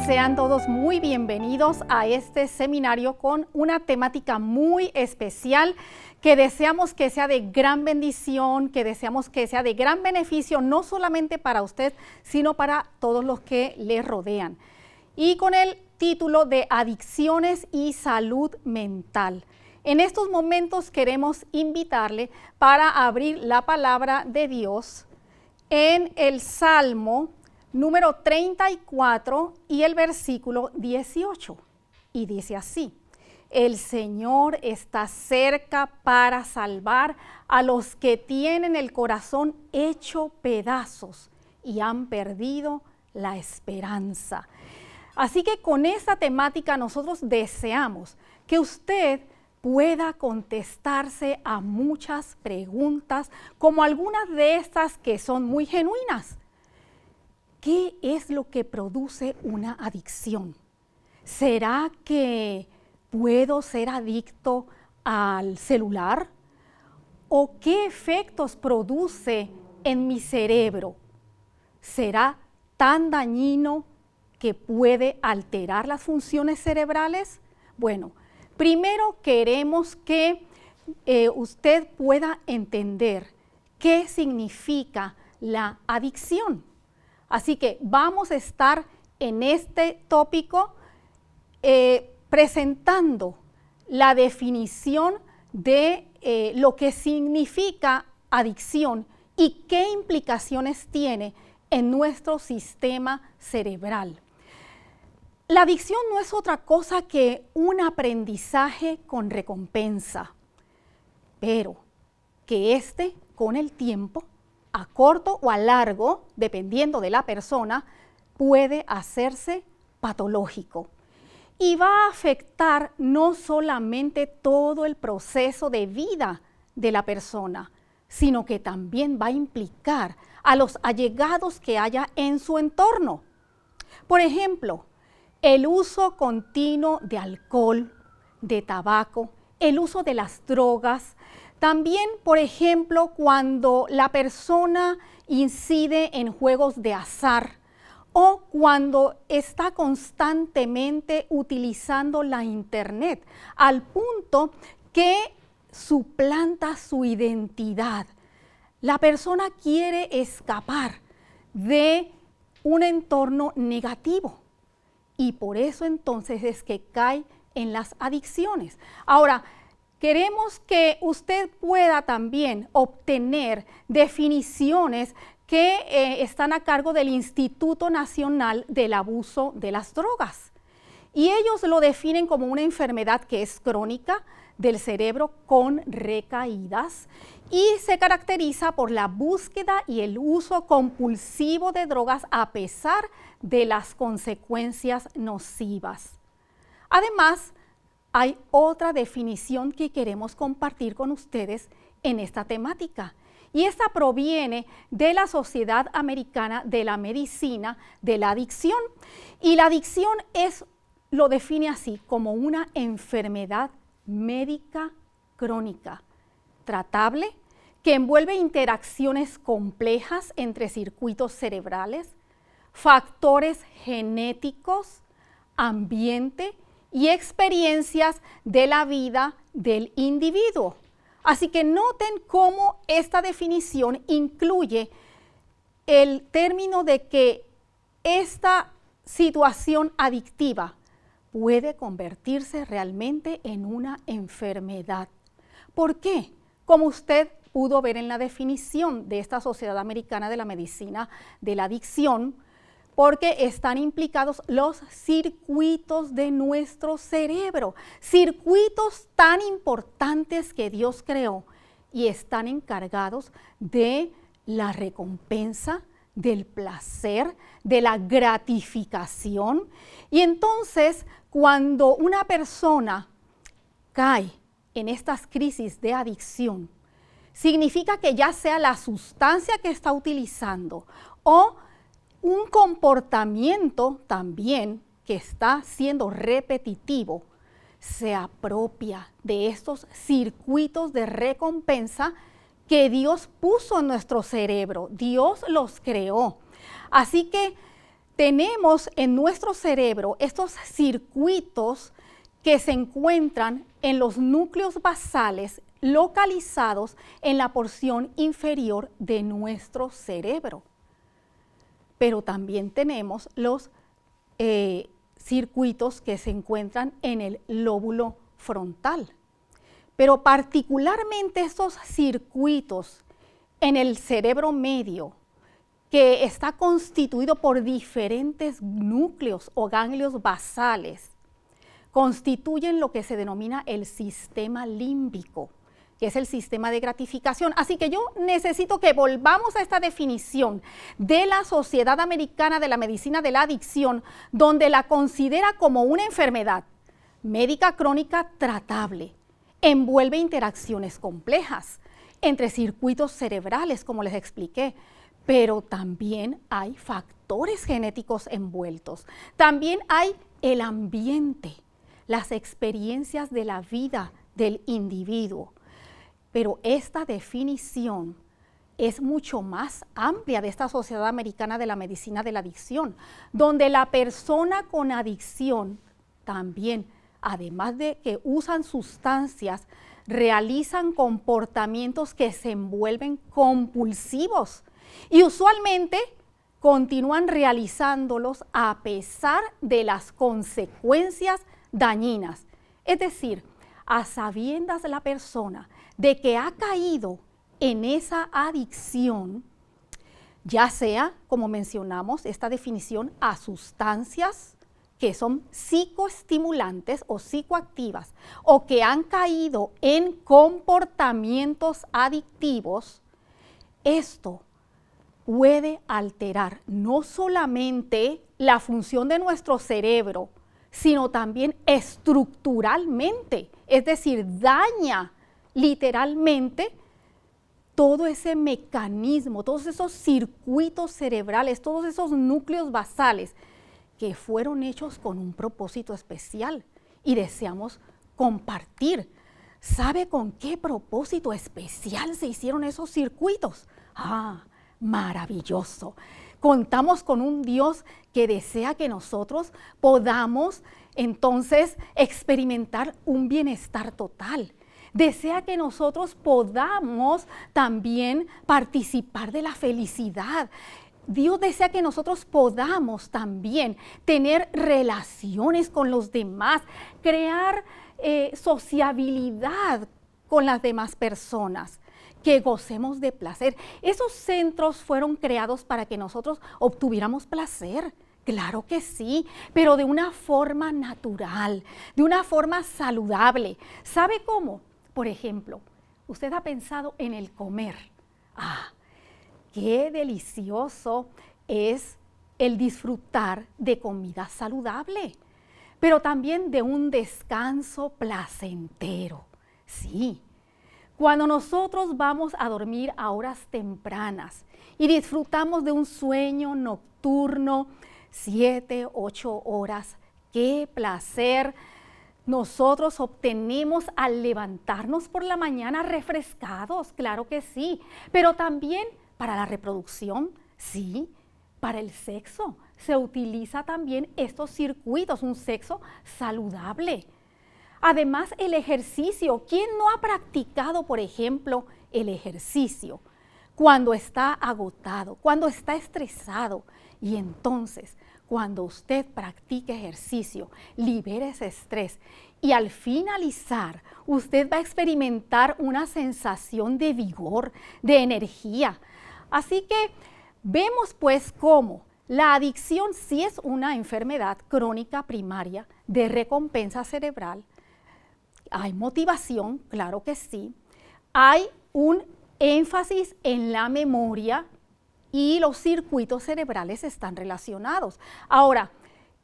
Sean todos muy bienvenidos a este seminario con una temática muy especial que deseamos que sea de gran bendición, que deseamos que sea de gran beneficio, no solamente para usted, sino para todos los que le rodean. Y con el título de Adicciones y Salud Mental. En estos momentos queremos invitarle para abrir la palabra de Dios en el Salmo número 34 y el versículo 18. Y dice así: el Señor está cerca para salvar a los que tienen el corazón hecho pedazos y han perdido la esperanza. Así que con esta temática nosotros deseamos que usted pueda contestarse a muchas preguntas, como algunas de estas que son muy genuinas. ¿Qué es lo que produce una adicción? ¿Será que puedo ser adicto al celular? ¿O qué efectos produce en mi cerebro? ¿Será tan dañino que puede alterar las funciones cerebrales? Bueno, primero queremos que usted pueda entender qué significa la adicción. Así que vamos a estar en este tópico presentando la definición de lo que significa adicción y qué implicaciones tiene en nuestro sistema cerebral. La adicción no es otra cosa que un aprendizaje con recompensa, pero que con el tiempo, a corto o a largo, dependiendo de la persona, puede hacerse patológico. Y va a afectar no solamente todo el proceso de vida de la persona, sino que también va a implicar a los allegados que haya en su entorno. Por ejemplo, el uso continuo de alcohol, de tabaco, el uso de las drogas. También, por ejemplo, cuando la persona incide en juegos de azar o cuando está constantemente utilizando la internet al punto que suplanta su identidad. La persona quiere escapar de un entorno negativo y por eso entonces es que cae en las adicciones. Ahora, queremos que usted pueda también obtener definiciones que están a cargo del Instituto Nacional del Abuso de las Drogas. Y ellos lo definen como una enfermedad que es crónica del cerebro con recaídas y se caracteriza por la búsqueda y el uso compulsivo de drogas a pesar de las consecuencias nocivas. Además, hay otra definición que queremos compartir con ustedes en esta temática, y esta proviene de la Sociedad Americana de la Medicina de la Adicción. Y la adicción lo define así, como una enfermedad médica crónica, tratable, que envuelve interacciones complejas entre circuitos cerebrales, factores genéticos, ambiente y experiencias de la vida del individuo. Así que noten cómo esta definición incluye el término de que esta situación adictiva puede convertirse realmente en una enfermedad. ¿Por qué? Como usted pudo ver en la definición de esta Sociedad Americana de la Medicina de la Adicción, porque están implicados los circuitos de nuestro cerebro, circuitos tan importantes que Dios creó y están encargados de la recompensa, del placer, de la gratificación. Y entonces, cuando una persona cae en estas crisis de adicción, significa que ya sea la sustancia que está utilizando o un comportamiento también que está siendo repetitivo, se apropia de estos circuitos de recompensa que Dios puso en nuestro cerebro. Dios los creó. Así que tenemos en nuestro cerebro estos circuitos que se encuentran en los núcleos basales localizados en la porción inferior de nuestro cerebro. Pero también tenemos los circuitos que se encuentran en el lóbulo frontal. Pero particularmente estos circuitos en el cerebro medio, que está constituido por diferentes núcleos o ganglios basales, constituyen lo que se denomina el sistema límbico, que es el sistema de gratificación. Así que yo necesito que volvamos a esta definición de la Sociedad Americana de la Medicina de la Adicción, donde la considera como una enfermedad médica crónica tratable. Envuelve interacciones complejas entre circuitos cerebrales, como les expliqué, pero también hay factores genéticos envueltos. También hay el ambiente, las experiencias de la vida del individuo. Pero esta definición es mucho más amplia de esta Sociedad Americana de la Medicina de la Adicción, donde la persona con adicción también, además de que usan sustancias, realizan comportamientos que se envuelven compulsivos y usualmente continúan realizándolos a pesar de las consecuencias dañinas. Es decir, a sabiendas de la persona de que ha caído en esa adicción, ya sea, como mencionamos, esta definición, a sustancias que son psicoestimulantes o psicoactivas, o que han caído en comportamientos adictivos, esto puede alterar no solamente la función de nuestro cerebro, sino también estructuralmente, es decir, daña literalmente todo ese mecanismo, todos esos circuitos cerebrales, todos esos núcleos basales que fueron hechos con un propósito especial y deseamos compartir. ¿Sabe con qué propósito especial se hicieron esos circuitos? ¡Ah, maravilloso! Contamos con un Dios que desea que nosotros podamos entonces experimentar un bienestar total. Desea que nosotros podamos también participar de la felicidad. Dios desea que nosotros podamos también tener relaciones con los demás, crear sociabilidad con las demás personas, que gocemos de placer. Esos centros fueron creados para que nosotros obtuviéramos placer. Claro que sí, pero de una forma natural, de una forma saludable. ¿Sabe cómo? Por ejemplo, usted ha pensado en el comer. Qué delicioso es el disfrutar de comida saludable, pero también de un descanso placentero. Sí, cuando nosotros vamos a dormir a horas tempranas y disfrutamos de un sueño nocturno, 7, 8 horas, qué placer nosotros obtenemos al levantarnos por la mañana refrescados, claro que sí, pero también para la reproducción, sí, para el sexo, se utiliza también estos circuitos, un sexo saludable. Además, el ejercicio, ¿quién no ha practicado, por ejemplo, el ejercicio cuando está agotado, cuando está estresado? Y entonces, cuando usted practique ejercicio, libere ese estrés y al finalizar, usted va a experimentar una sensación de vigor, de energía. Así que vemos pues cómo la adicción sí es una enfermedad crónica primaria de recompensa cerebral. Hay motivación, claro que sí. Hay un énfasis en la memoria y los circuitos cerebrales están relacionados. Ahora,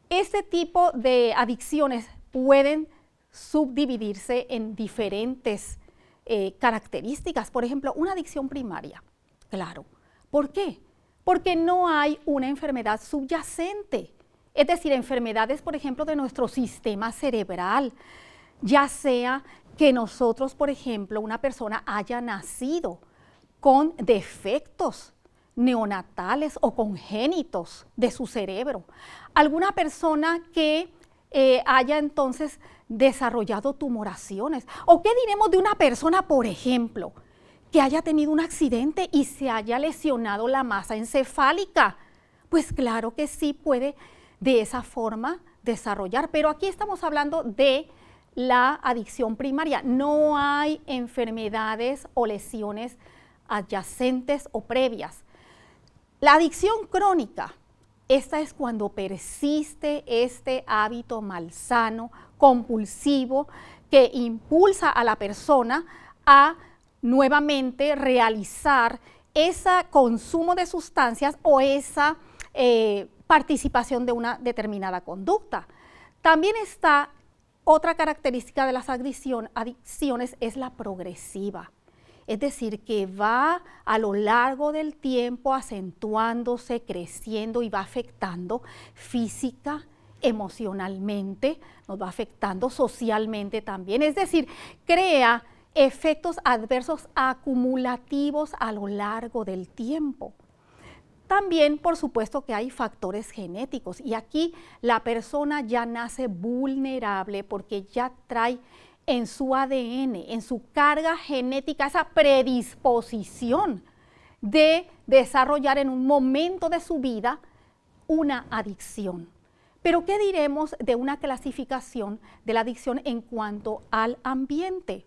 este tipo de adicciones pueden subdividirse en diferentes características. Por ejemplo, una adicción primaria. Claro. ¿Por qué? Porque no hay una enfermedad subyacente. Es decir, enfermedades, por ejemplo, de nuestro sistema cerebral. Ya sea que nosotros, por ejemplo, una persona haya nacido con defectos neonatales o congénitos de su cerebro. Alguna persona que haya entonces desarrollado tumoraciones. ¿O qué diremos de una persona, por ejemplo, que haya tenido un accidente y se haya lesionado la masa encefálica? Pues claro que sí puede de esa forma desarrollar, pero aquí estamos hablando de la adicción primaria. No hay enfermedades o lesiones adyacentes o previas. La adicción crónica, esta es cuando persiste este hábito malsano, compulsivo, que impulsa a la persona a nuevamente realizar ese consumo de sustancias o esa participación de una determinada conducta. También está otra característica de las adicciones, es la progresiva. Es decir, que va a lo largo del tiempo acentuándose, creciendo y va afectando física, emocionalmente, nos va afectando socialmente también. Es decir, crea efectos adversos acumulativos a lo largo del tiempo. También, por supuesto, que hay factores genéticos y aquí la persona ya nace vulnerable porque ya trae en su ADN, en su carga genética, esa predisposición de desarrollar en un momento de su vida una adicción. Pero ¿qué diremos de una clasificación de la adicción en cuanto al ambiente?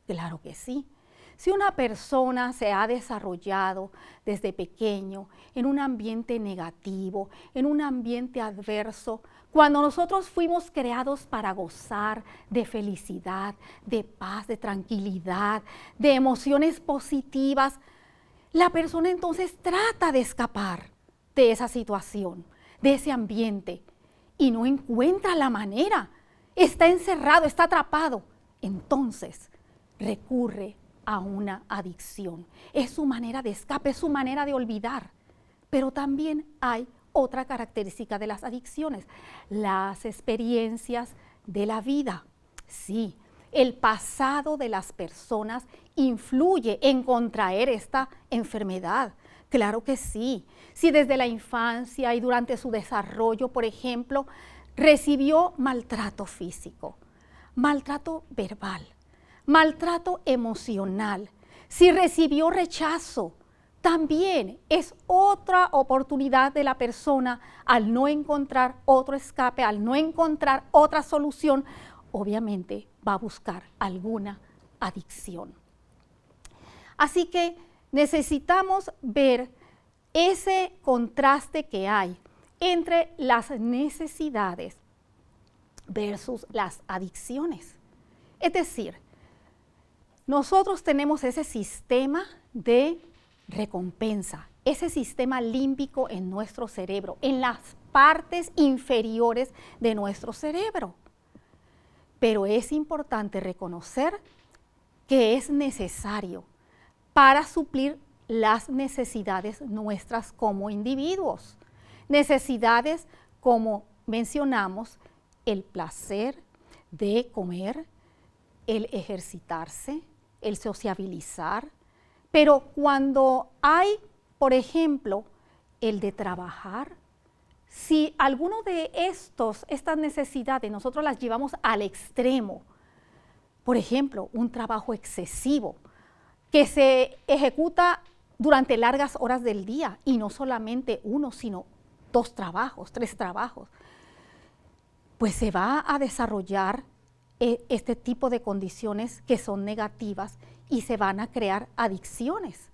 Claro que sí. Si una persona se ha desarrollado desde pequeño en un ambiente negativo, en un ambiente adverso, cuando nosotros fuimos creados para gozar de felicidad, de paz, de tranquilidad, de emociones positivas, la persona entonces trata de escapar de esa situación, de ese ambiente, y no encuentra la manera. Está encerrado, está atrapado. Entonces recurre a una adicción. Es su manera de escape, es su manera de olvidar. Pero también hay otra característica de las adicciones, las experiencias de la vida. Sí, el pasado de las personas influye en contraer esta enfermedad. Claro que sí. Si desde la infancia y durante su desarrollo, por ejemplo, recibió maltrato físico, maltrato verbal, maltrato emocional, si recibió rechazo, también es otra oportunidad de la persona al no encontrar otro escape, al no encontrar otra solución, obviamente va a buscar alguna adicción. Así que necesitamos ver ese contraste que hay entre las necesidades versus las adicciones. Es decir, nosotros tenemos ese sistema de recompensa, ese sistema límbico en nuestro cerebro, en las partes inferiores de nuestro cerebro. Pero es importante reconocer que es necesario para suplir las necesidades nuestras como individuos. Necesidades como mencionamos, el placer de comer, el ejercitarse, el sociabilizar. Pero cuando hay, por ejemplo, el de trabajar, si alguno de estas necesidades nosotros las llevamos al extremo, por ejemplo, un trabajo excesivo que se ejecuta durante largas horas del día y no solamente uno, sino 2 trabajos, 3 trabajos, pues se va a desarrollar este tipo de condiciones que son negativas y se van a crear adicciones.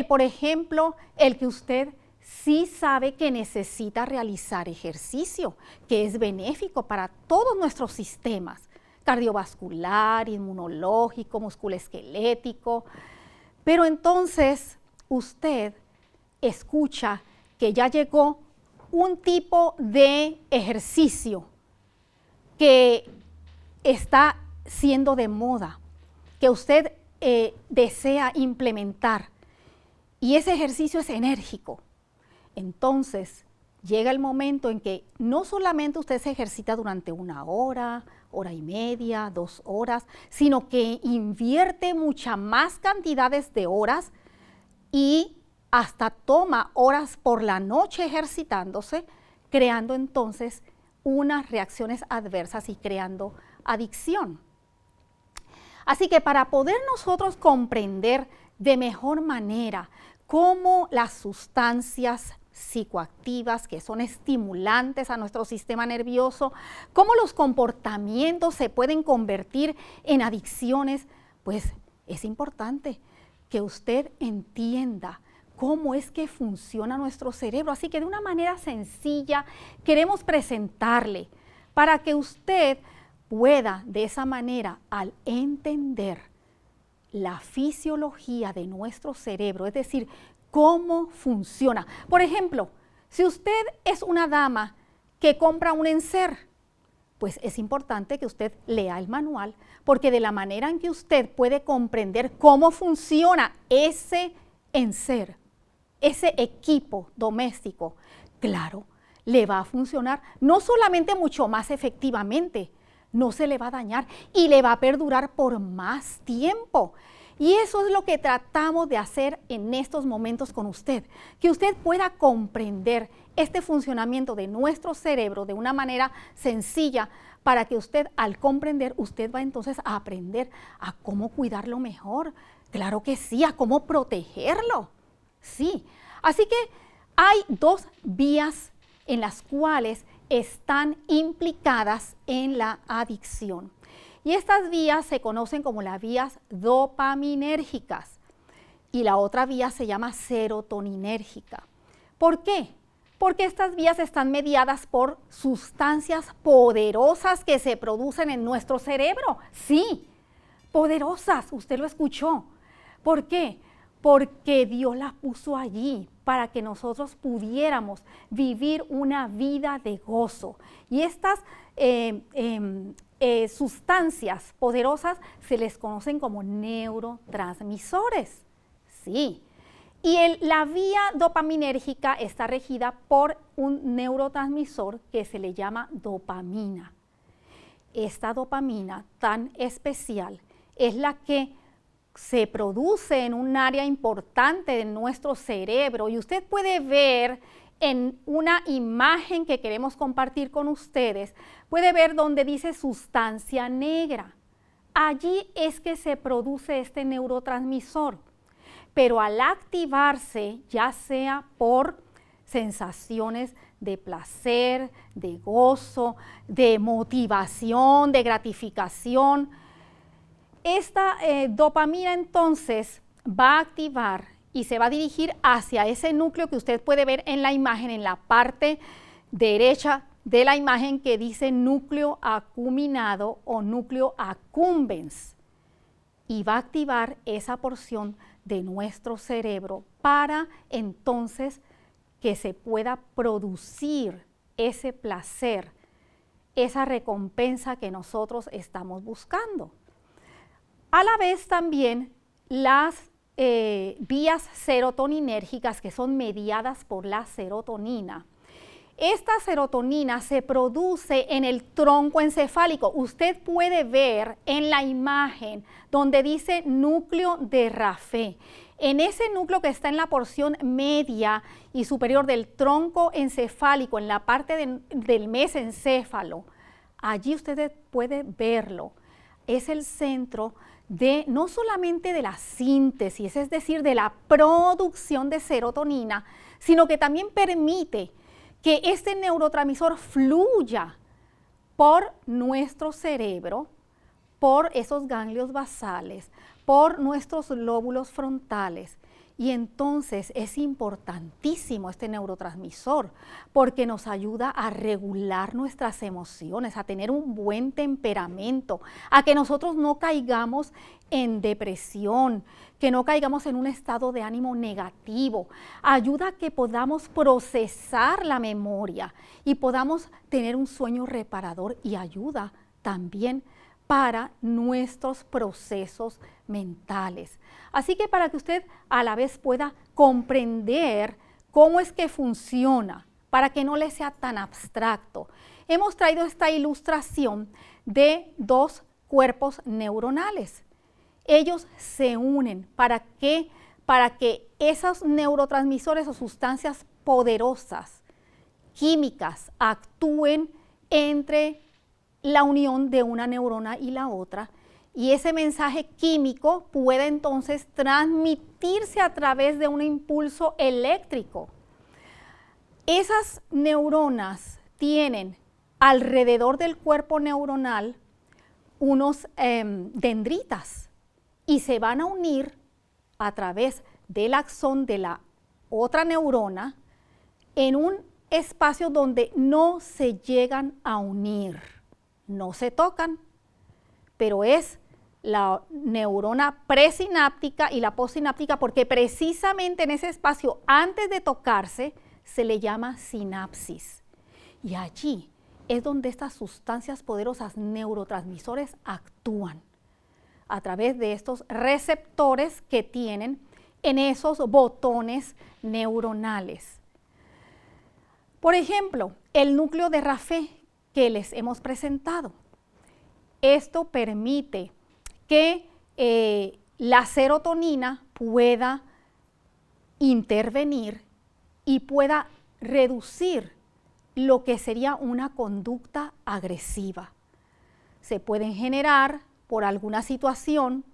Por ejemplo, el que usted sí sabe que necesita realizar ejercicio, que es benéfico para todos nuestros sistemas, cardiovascular, inmunológico, musculoesquelético, pero entonces usted escucha que ya llegó un tipo de ejercicio que está siendo de moda, que usted desea implementar, y ese ejercicio es enérgico. Entonces llega el momento en que no solamente usted se ejercita durante 1 hora, hora y media, 2 horas, sino que invierte muchas más cantidades de horas y hasta toma horas por la noche ejercitándose, creando entonces unas reacciones adversas y creando adicción. Así que para poder nosotros comprender de mejor manera cómo las sustancias psicoactivas que son estimulantes a nuestro sistema nervioso, cómo los comportamientos se pueden convertir en adicciones, pues es importante que usted entienda cómo es que funciona nuestro cerebro. Así que de una manera sencilla queremos presentarle para que usted pueda de esa manera, al entender la fisiología de nuestro cerebro, es decir, cómo funciona. Por ejemplo, si usted es una dama que compra un enser, pues es importante que usted lea el manual, porque de la manera en que usted puede comprender cómo funciona ese enser, ese equipo doméstico, claro, le va a funcionar no solamente mucho más efectivamente, no se le va a dañar y le va a perdurar por más tiempo. Y eso es lo que tratamos de hacer en estos momentos con usted, que usted pueda comprender este funcionamiento de nuestro cerebro de una manera sencilla, para que usted, al comprender, usted va entonces a aprender a cómo cuidarlo mejor. Claro que sí, a cómo protegerlo. Sí, así que hay dos vías en las cuales están implicadas en la adicción. Y estas vías se conocen como las vías dopaminérgicas y la otra vía se llama serotoninérgica. ¿Por qué? Porque estas vías están mediadas por sustancias poderosas que se producen en nuestro cerebro. Sí, poderosas, usted lo escuchó. ¿Por qué? Porque Dios las puso allí para que nosotros pudiéramos vivir una vida de gozo. Y estas sustancias poderosas se les conocen como neurotransmisores. Sí. Y la vía dopaminérgica está regida por un neurotransmisor que se le llama dopamina. Esta dopamina tan especial es la que se produce en un área importante de nuestro cerebro, y usted puede ver en una imagen que queremos compartir con ustedes, puede ver donde dice sustancia negra. Allí es que se produce este neurotransmisor, pero al activarse, ya sea por sensaciones de placer, de gozo, de motivación, de gratificación, esta dopamina entonces va a activar y se va a dirigir hacia ese núcleo que usted puede ver en la imagen, en la parte derecha de la imagen, que dice núcleo acuminado o núcleo accumbens, y va a activar esa porción de nuestro cerebro para entonces que se pueda producir ese placer, esa recompensa que nosotros estamos buscando. A la vez también las vías serotoninérgicas, que son mediadas por la serotonina. Esta serotonina se produce en el tronco encefálico. Usted puede ver en la imagen donde dice núcleo de Raffet. En ese núcleo que está en la porción media y superior del tronco encefálico, en la parte del mesencéfalo, allí usted puede verlo. Es el centro de no solamente de la síntesis, es decir, de la producción de serotonina, sino que también permite que este neurotransmisor fluya por nuestro cerebro, por esos ganglios basales, por nuestros lóbulos frontales. Y entonces es importantísimo este neurotransmisor, porque nos ayuda a regular nuestras emociones, a tener un buen temperamento, a que nosotros no caigamos en depresión, que no caigamos en un estado de ánimo negativo. Ayuda a que podamos procesar la memoria y podamos tener un sueño reparador, y ayuda también para nuestros procesos mentales. Así que para que usted a la vez pueda comprender cómo es que funciona, para que no le sea tan abstracto, hemos traído esta ilustración de dos cuerpos neuronales. Ellos se unen para que para que esos neurotransmisores o sustancias poderosas, químicas, actúen entre la unión de una neurona y la otra, y ese mensaje químico puede entonces transmitirse a través de un impulso eléctrico. Esas neuronas tienen alrededor del cuerpo neuronal unos dendritas y se van a unir a través del axón de la otra neurona en un espacio donde no se llegan a unir, no se tocan, pero es la neurona presináptica y la postsináptica, porque precisamente en ese espacio, antes de tocarse, se le llama sinapsis. Y allí es donde estas sustancias poderosas, neurotransmisores, actúan a través de estos receptores que tienen en esos botones neuronales. Por ejemplo, el núcleo de Raffet que les hemos presentado. Esto permite que la serotonina pueda intervenir y pueda reducir lo que sería una conducta agresiva. Se pueden generar por alguna situación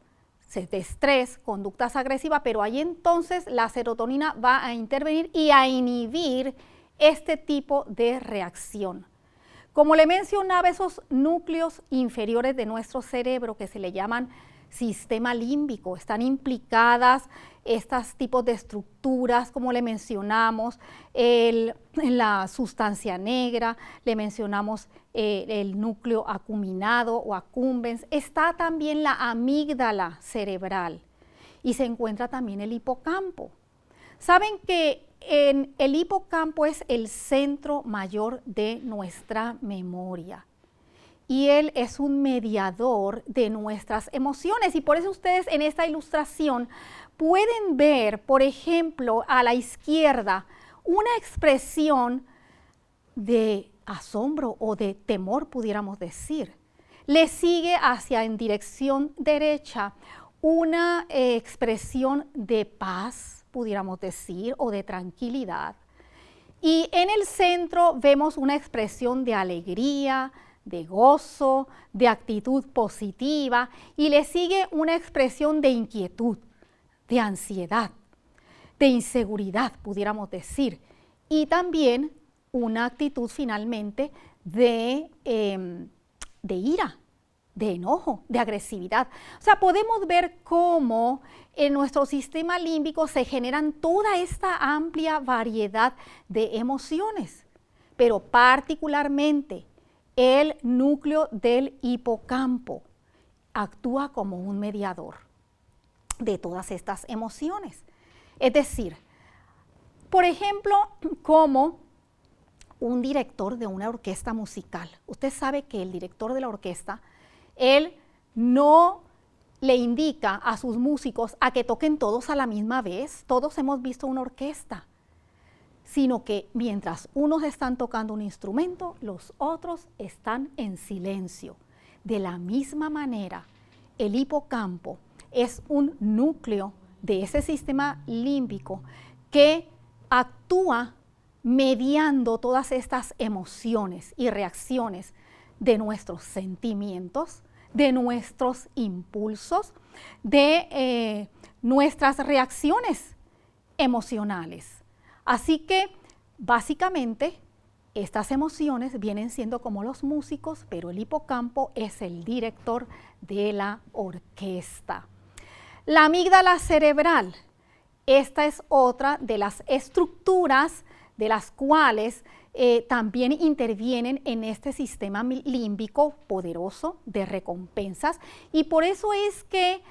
de estrés, conductas agresivas, pero ahí entonces la serotonina va a intervenir y a inhibir este tipo de reacción. Como le mencionaba, esos núcleos inferiores de nuestro cerebro que se le llaman sistema límbico, están implicadas estos tipos de estructuras, como le mencionamos, la sustancia negra, le mencionamos el núcleo acuminado o accumbens, está también la amígdala cerebral y se encuentra también el hipocampo. Saben que el hipocampo es el centro mayor de nuestra memoria y él es un mediador de nuestras emociones, y por eso ustedes en esta ilustración pueden ver, por ejemplo, a la izquierda una expresión de asombro o de temor, pudiéramos decir. Le sigue en dirección derecha una expresión de paz, pudiéramos decir, o de tranquilidad. Y en el centro vemos una expresión de alegría, de gozo, de actitud positiva, y le sigue una expresión de inquietud, de ansiedad, de inseguridad, pudiéramos decir, y también una actitud finalmente de ira, de enojo, de agresividad. O sea, podemos ver cómo en nuestro sistema límbico se generan toda esta amplia variedad de emociones, pero particularmente el núcleo del hipocampo actúa como un mediador de todas estas emociones. Es decir, por ejemplo, como un director de una orquesta musical. Usted sabe que el director de la orquesta, él no le indica a sus músicos a que toquen todos a la misma vez. Todos hemos visto una orquesta, sino que mientras unos están tocando un instrumento, los otros están en silencio. De la misma manera, el hipocampo es un núcleo de ese sistema límbico que actúa mediando todas estas emociones y reacciones de nuestros sentimientos, de nuestros impulsos, de nuestras reacciones emocionales. Así que, básicamente, estas emociones vienen siendo como los músicos, pero el hipocampo es el director de la orquesta. La amígdala cerebral, esta es otra de las estructuras de las cuales también intervienen en este sistema límbico poderoso de recompensas, y por eso es que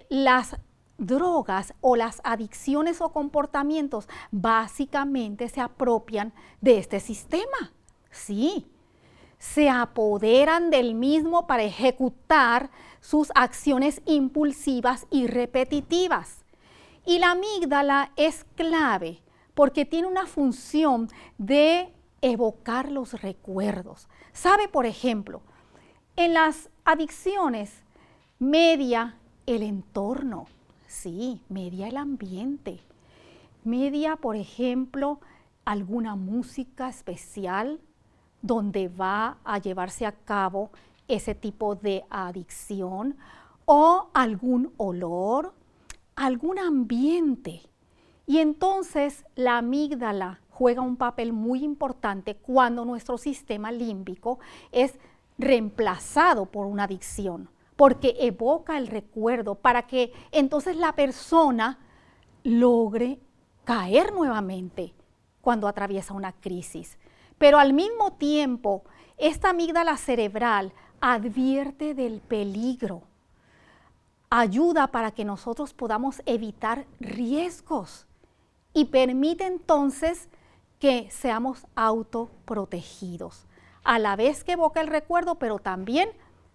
las drogas o las adicciones o comportamientos básicamente se apropian de este sistema. Sí, se apoderan del mismo para ejecutar sus acciones impulsivas y repetitivas. Y la amígdala es clave porque tiene una función de evocar los recuerdos. ¿Sabe, por ejemplo, en las adicciones media el entorno? Sí, media el ambiente. Media, por ejemplo, alguna música especial donde va a llevarse a cabo ese tipo de adicción, o algún olor, algún ambiente. Y entonces la amígdala juega un papel muy importante cuando nuestro sistema límbico es reemplazado por una adicción, porque evoca el recuerdo para que entonces la persona logre caer nuevamente cuando atraviesa una crisis. Pero al mismo tiempo, esta amígdala cerebral advierte del peligro, ayuda para que nosotros podamos evitar riesgos y permite entonces que seamos autoprotegidos. A la vez que evoca el recuerdo, pero también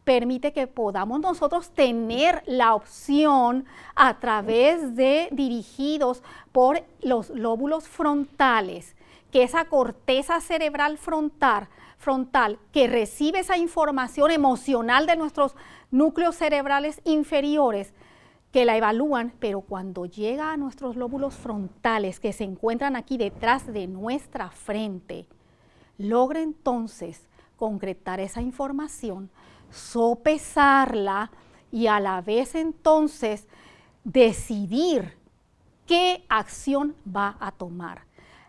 permite que podamos nosotros tener la opción a través de dirigidos por los lóbulos frontales, que esa corteza cerebral frontal que recibe esa información emocional de nuestros núcleos cerebrales inferiores, que la evalúan, pero cuando llega a nuestros lóbulos frontales, que se encuentran aquí detrás de nuestra frente, logra entonces concretar esa información, sopesarla y a la vez entonces decidir qué acción va a tomar.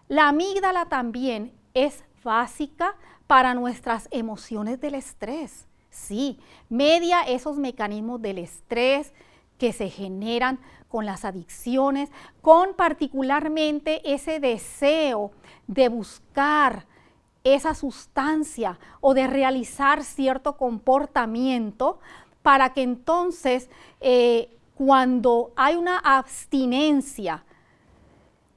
La amígdala también es básica para nuestras emociones del estrés. Sí, media esos mecanismos del estrés que se generan con las adicciones, con particularmente ese deseo de buscar esa sustancia o de realizar cierto comportamiento para que entonces cuando hay una abstinencia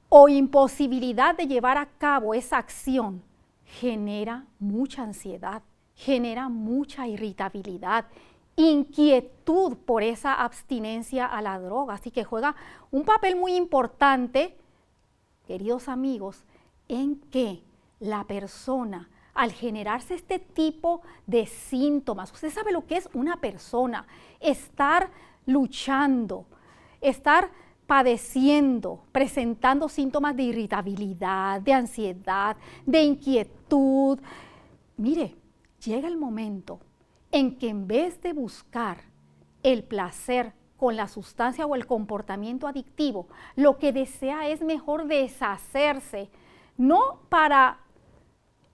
o imposibilidad de llevar a cabo esa acción, genera mucha ansiedad, genera mucha irritabilidad, inquietud por esa abstinencia a la droga. Así que juega un papel muy importante, queridos amigos, en que la persona, al generarse este tipo de síntomas, usted sabe lo que es una persona, estar luchando, estar padeciendo, presentando síntomas de irritabilidad, de ansiedad, de inquietud. Mire, llega el momento en que en vez de buscar el placer con la sustancia o el comportamiento adictivo, lo que desea es mejor deshacerse, no para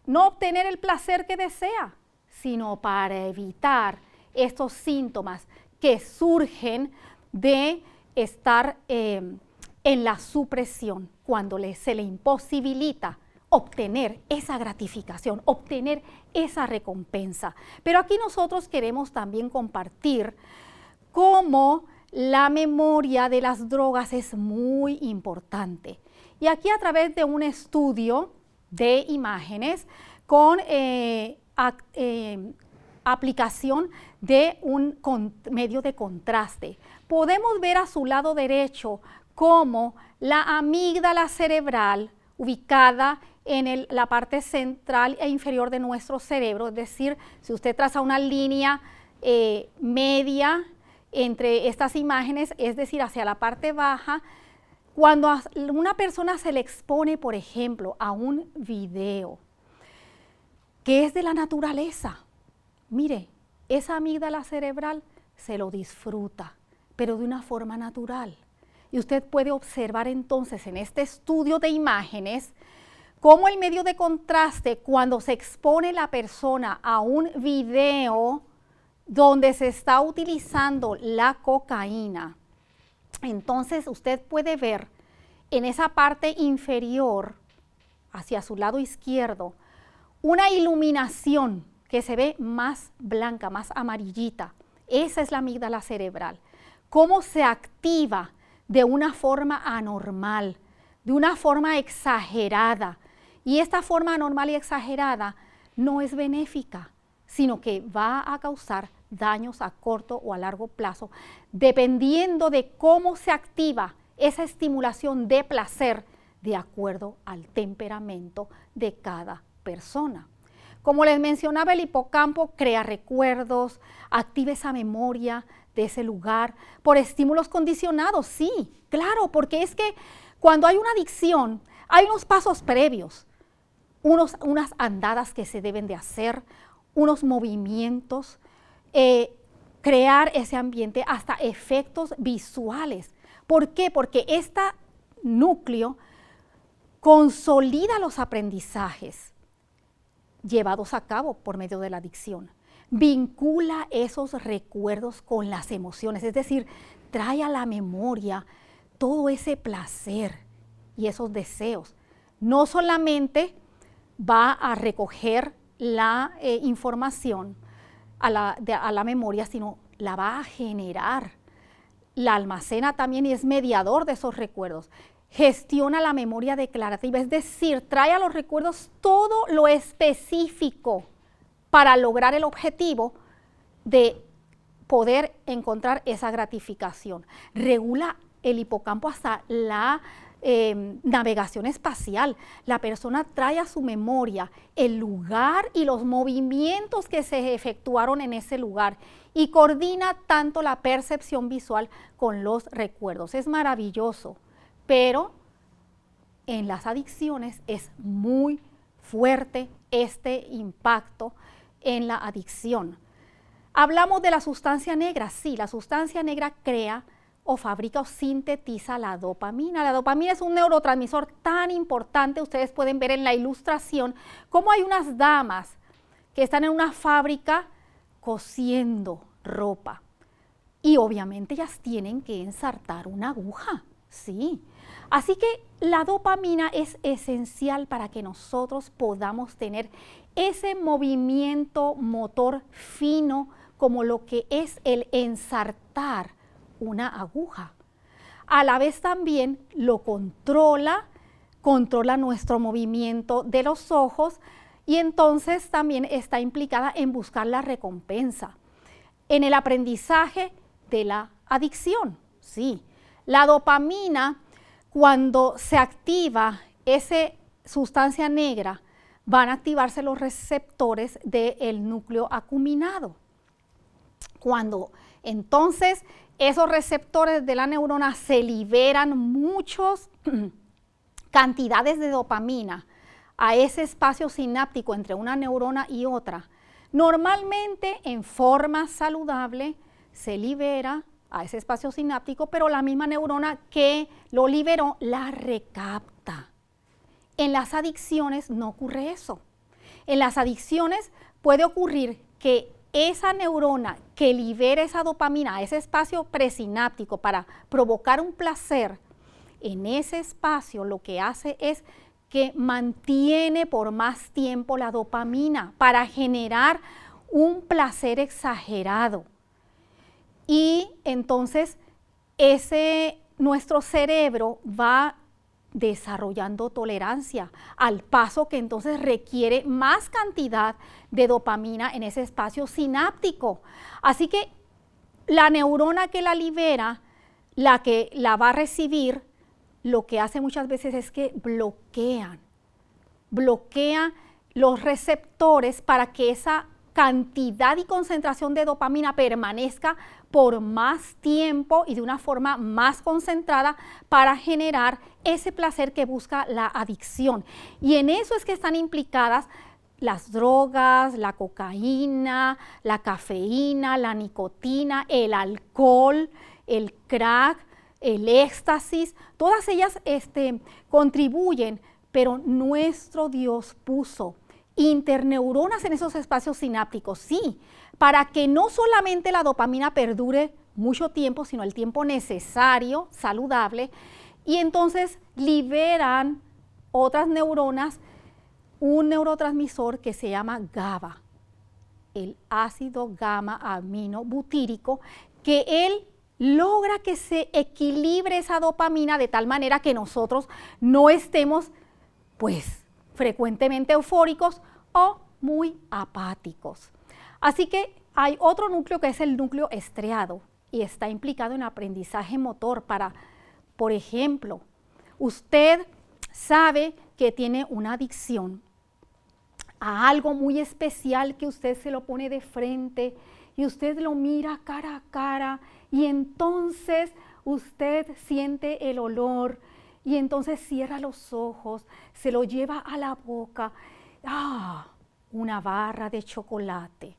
no obtener el placer que desea, sino para evitar estos síntomas que surgen de estar en la supresión, cuando se le imposibilita obtener esa gratificación, obtener esa recompensa. Pero aquí nosotros queremos también compartir cómo la memoria de las drogas es muy importante. Y aquí a través de un estudio de imágenes con aplicación de un medio de contraste, podemos ver a su lado derecho cómo la amígdala cerebral, ubicada en la parte central e inferior de nuestro cerebro, es decir, si usted traza una línea media entre estas imágenes, es decir, hacia la parte baja, cuando a una persona se le expone, por ejemplo, a un video que es de la naturaleza, mire, esa amígdala cerebral se lo disfruta, pero de una forma natural. Y usted puede observar entonces en este estudio de imágenes cómo el medio de contraste, cuando se expone la persona a un video donde se está utilizando la cocaína, entonces usted puede ver en esa parte inferior, hacia su lado izquierdo, una iluminación que se ve más blanca, más amarillita. Esa es la amígdala cerebral. Cómo se activa de una forma anormal, de una forma exagerada. Y esta forma anormal y exagerada no es benéfica, sino que va a causar daños a corto o a largo plazo, dependiendo de cómo se activa esa estimulación de placer de acuerdo al temperamento de cada persona. Como les mencionaba, el hipocampo crea recuerdos, activa esa memoria de ese lugar, por estímulos condicionados, sí, claro, porque es que cuando hay una adicción, hay unos pasos previos, unas andadas que se deben de hacer, unos movimientos, crear ese ambiente, hasta efectos visuales. ¿Por qué? Porque este núcleo consolida los aprendizajes llevados a cabo por medio de la adicción. Vincula esos recuerdos con las emociones, es decir, trae a la memoria todo ese placer y esos deseos. No solamente va a recoger la información a la memoria, sino la va a generar. La almacena también y es mediador de esos recuerdos. Gestiona la memoria declarativa, es decir, trae a los recuerdos todo lo específico para lograr el objetivo de poder encontrar esa gratificación. Regula el hipocampo hasta la navegación espacial. La persona trae a su memoria el lugar y los movimientos que se efectuaron en ese lugar y coordina tanto la percepción visual con los recuerdos. Es maravilloso, pero en las adicciones es muy fuerte este impacto en la adicción. Hablamos de la sustancia negra. Sí, la sustancia negra crea o fabrica o sintetiza la dopamina. La dopamina es un neurotransmisor tan importante. Ustedes pueden ver en la ilustración cómo hay unas damas que están en una fábrica cosiendo ropa y obviamente ellas tienen que ensartar una aguja, ¿sí? Así que la dopamina es esencial para que nosotros podamos tener ese movimiento motor fino como lo que es el ensartar una aguja. A la vez también lo controla nuestro movimiento de los ojos y entonces también está implicada en buscar la recompensa, en el aprendizaje de la adicción. Sí, la dopamina, cuando se activa esa sustancia negra, van a activarse los receptores del núcleo acuminado. Cuando entonces esos receptores de la neurona se liberan muchas cantidades de dopamina a ese espacio sináptico entre una neurona y otra, normalmente en forma saludable se libera a ese espacio sináptico, pero la misma neurona que lo liberó la recapta. En las adicciones no ocurre eso. En las adicciones puede ocurrir que esa neurona que libera esa dopamina a ese espacio presináptico para provocar un placer, en ese espacio lo que hace es que mantiene por más tiempo la dopamina para generar un placer exagerado. Y entonces nuestro cerebro va desarrollando tolerancia, al paso que entonces requiere más cantidad de dopamina en ese espacio sináptico. Así que la neurona que la libera, la que la va a recibir, lo que hace muchas veces es que bloquea los receptores para que esa cantidad y concentración de dopamina permanezca por más tiempo y de una forma más concentrada para generar ese placer que busca la adicción. Y en eso es que están implicadas las drogas, la cocaína, la cafeína, la nicotina, el alcohol, el crack, el éxtasis, todas ellas contribuyen, pero nuestro Dios puso interneuronas en esos espacios sinápticos, sí, para que no solamente la dopamina perdure mucho tiempo, sino el tiempo necesario, saludable, y entonces liberan otras neuronas, un neurotransmisor que se llama GABA, el ácido gamma aminobutírico, que él logra que se equilibre esa dopamina de tal manera que nosotros no estemos, pues, frecuentemente eufóricos o muy apáticos. Así que hay otro núcleo que es el núcleo estriado y está implicado en aprendizaje motor para, por ejemplo, usted sabe que tiene una adicción a algo muy especial que usted se lo pone de frente y usted lo mira cara a cara y entonces usted siente el olor y entonces cierra los ojos, se lo lleva a la boca, una barra de chocolate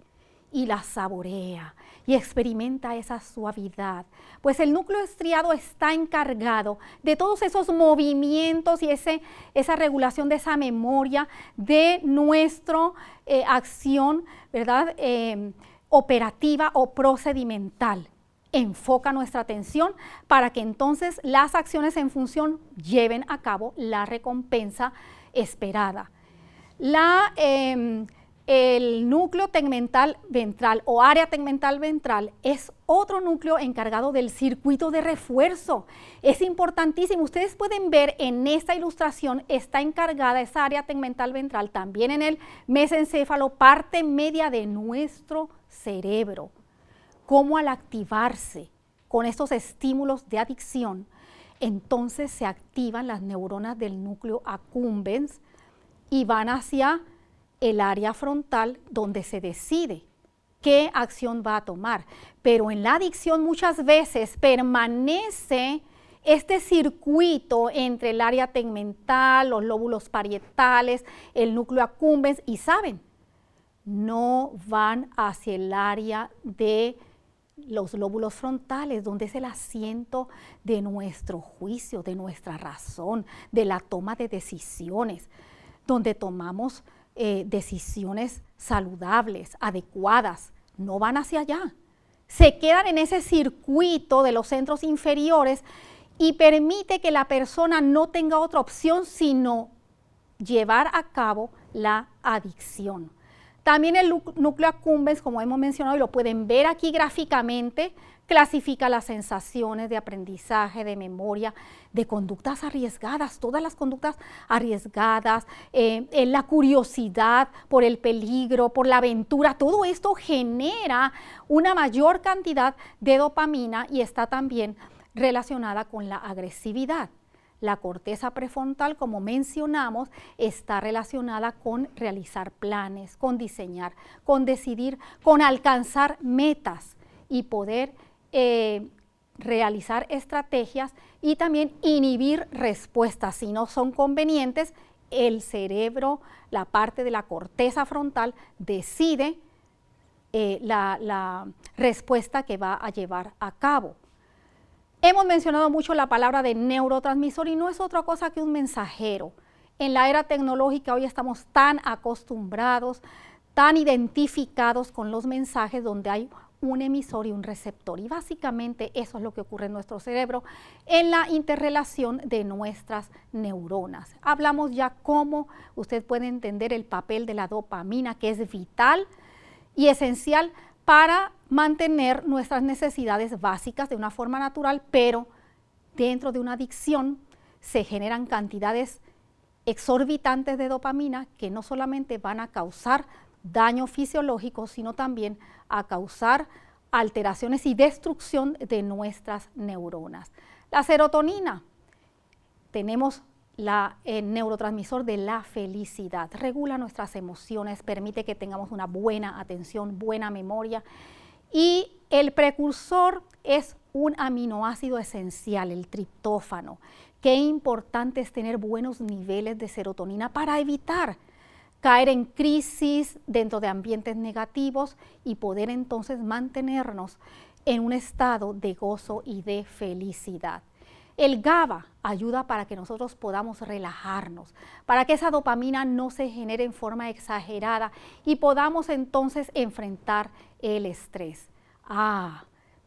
y la saborea y experimenta esa suavidad. Pues el núcleo estriado está encargado de todos esos movimientos y esa regulación de esa memoria de nuestra acción, ¿verdad? Operativa o procedimental. Enfoca nuestra atención para que entonces las acciones en función lleven a cabo la recompensa esperada. El núcleo tegmental ventral o área tegmental ventral es otro núcleo encargado del circuito de refuerzo. Es importantísimo. Ustedes pueden ver en esta ilustración, está encargada esa área tegmental ventral también en el mesencéfalo, parte media de nuestro cerebro. Cómo al activarse con estos estímulos de adicción, entonces se activan las neuronas del núcleo accumbens y van hacia el área frontal donde se decide qué acción va a tomar. Pero en la adicción muchas veces permanece este circuito entre el área tegmental, los lóbulos parietales, el núcleo accumbens y ¿saben? No van hacia el área de los lóbulos frontales, donde es el asiento de nuestro juicio, de nuestra razón, de la toma de decisiones, donde tomamos decisiones saludables, adecuadas, no van hacia allá. Se quedan en ese circuito de los centros inferiores y permite que la persona no tenga otra opción sino llevar a cabo la adicción. También el núcleo accumbens, como hemos mencionado y lo pueden ver aquí gráficamente, clasifica las sensaciones de aprendizaje, de memoria, de conductas arriesgadas, todas las conductas arriesgadas, la curiosidad por el peligro, por la aventura, todo esto genera una mayor cantidad de dopamina y está también relacionada con la agresividad. La corteza prefrontal, como mencionamos, está relacionada con realizar planes, con diseñar, con decidir, con alcanzar metas y poder realizar estrategias y también inhibir respuestas. Si no son convenientes, el cerebro, la parte de la corteza frontal, decide la respuesta que va a llevar a cabo. Hemos mencionado mucho la palabra de neurotransmisor y no es otra cosa que un mensajero. En la era tecnológica hoy estamos tan acostumbrados, tan identificados con los mensajes donde hay un emisor y un receptor. Y básicamente eso es lo que ocurre en nuestro cerebro en la interrelación de nuestras neuronas. Hablamos ya cómo usted puede entender el papel de la dopamina, que es vital y esencial para mantener nuestras necesidades básicas de una forma natural, pero dentro de una adicción se generan cantidades exorbitantes de dopamina que no solamente van a causar daño fisiológico, sino también a causar alteraciones y destrucción de nuestras neuronas. La serotonina, tenemos el neurotransmisor de la felicidad, regula nuestras emociones, permite que tengamos una buena atención, buena memoria y el precursor es un aminoácido esencial, el triptófano. Qué importante es tener buenos niveles de serotonina para evitar caer en crisis dentro de ambientes negativos y poder entonces mantenernos en un estado de gozo y de felicidad. El GABA ayuda para que nosotros podamos relajarnos, para que esa dopamina no se genere en forma exagerada y podamos entonces enfrentar el estrés.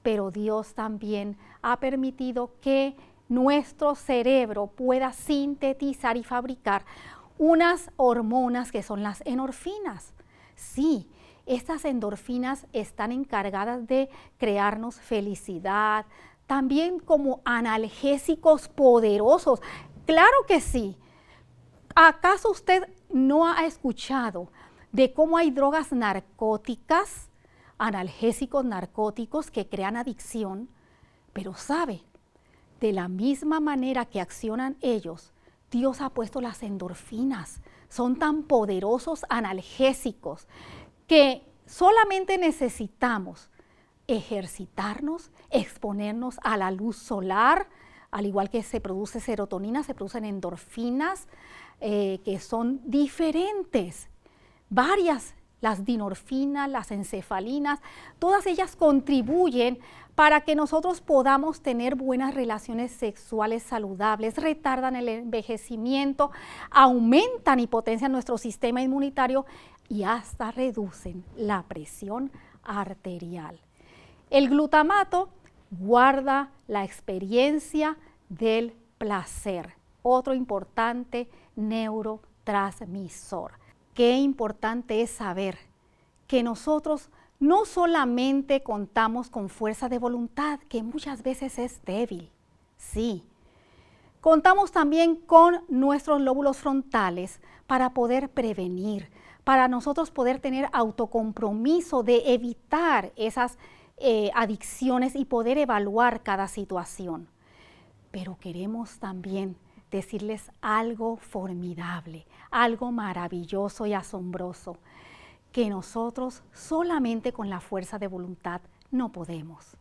Pero Dios también ha permitido que nuestro cerebro pueda sintetizar y fabricar unas hormonas que son las endorfinas. Sí, estas endorfinas están encargadas de crearnos felicidad, también como analgésicos poderosos. Claro que sí. ¿Acaso usted no ha escuchado de cómo hay drogas narcóticas, analgésicos narcóticos que crean adicción? Pero sabe, de la misma manera que accionan ellos, Dios ha puesto las endorfinas. Son tan poderosos analgésicos que solamente necesitamos ejercitarnos, exponernos a la luz solar, al igual que se produce serotonina, se producen endorfinas que son diferentes, varias, las dinorfinas, las encefalinas, todas ellas contribuyen para que nosotros podamos tener buenas relaciones sexuales saludables, retardan el envejecimiento, aumentan y potencian nuestro sistema inmunitario y hasta reducen la presión arterial. El glutamato guarda la experiencia del placer, otro importante neurotransmisor. Qué importante es saber que nosotros no solamente contamos con fuerza de voluntad, que muchas veces es débil, sí. Contamos también con nuestros lóbulos frontales para poder prevenir, para nosotros poder tener autocompromiso de evitar esas adicciones y poder evaluar cada situación. Pero queremos también decirles algo formidable, algo maravilloso y asombroso, que nosotros solamente con la fuerza de voluntad no podemos.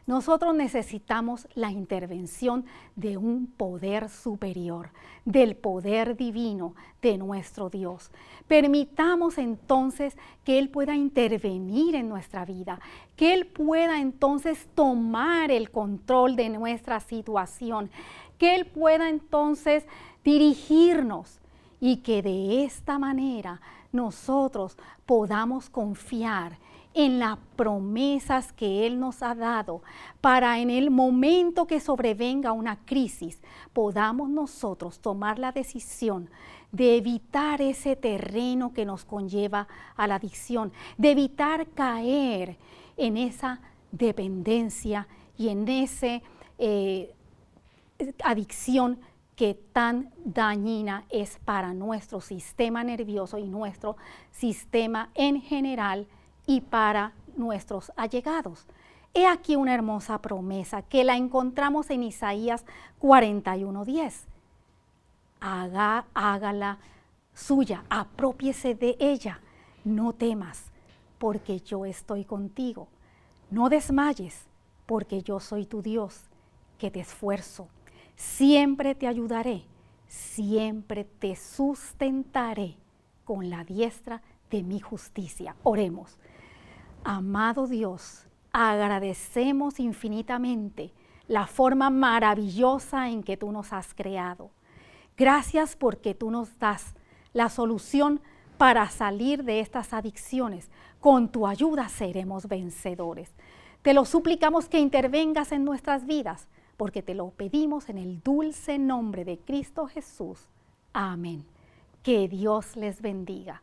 Nosotros necesitamos la intervención de un poder superior, del poder divino de nuestro Dios. Permitamos entonces que Él pueda intervenir en nuestra vida, que Él pueda entonces tomar el control de nuestra situación, que Él pueda entonces dirigirnos y que de esta manera nosotros podamos confiar en las promesas que Él nos ha dado para en el momento que sobrevenga una crisis podamos nosotros tomar la decisión de evitar ese terreno que nos conlleva a la adicción, de evitar caer en esa dependencia y en esa adicción que tan dañina es para nuestro sistema nervioso y nuestro sistema en general y para nuestros allegados. He aquí una hermosa promesa que la encontramos en Isaías 41:10. Hágala suya, aprópiese de ella, no temas, porque yo estoy contigo. No desmayes, porque yo soy tu Dios, que te esfuerzo. Siempre te ayudaré, siempre te sustentaré con la diestra de mi justicia. Oremos. Amado Dios, agradecemos infinitamente la forma maravillosa en que tú nos has creado. Gracias porque tú nos das la solución para salir de estas adicciones. Con tu ayuda seremos vencedores. Te lo suplicamos que intervengas en nuestras vidas, porque te lo pedimos en el dulce nombre de Cristo Jesús. Amén. Que Dios les bendiga.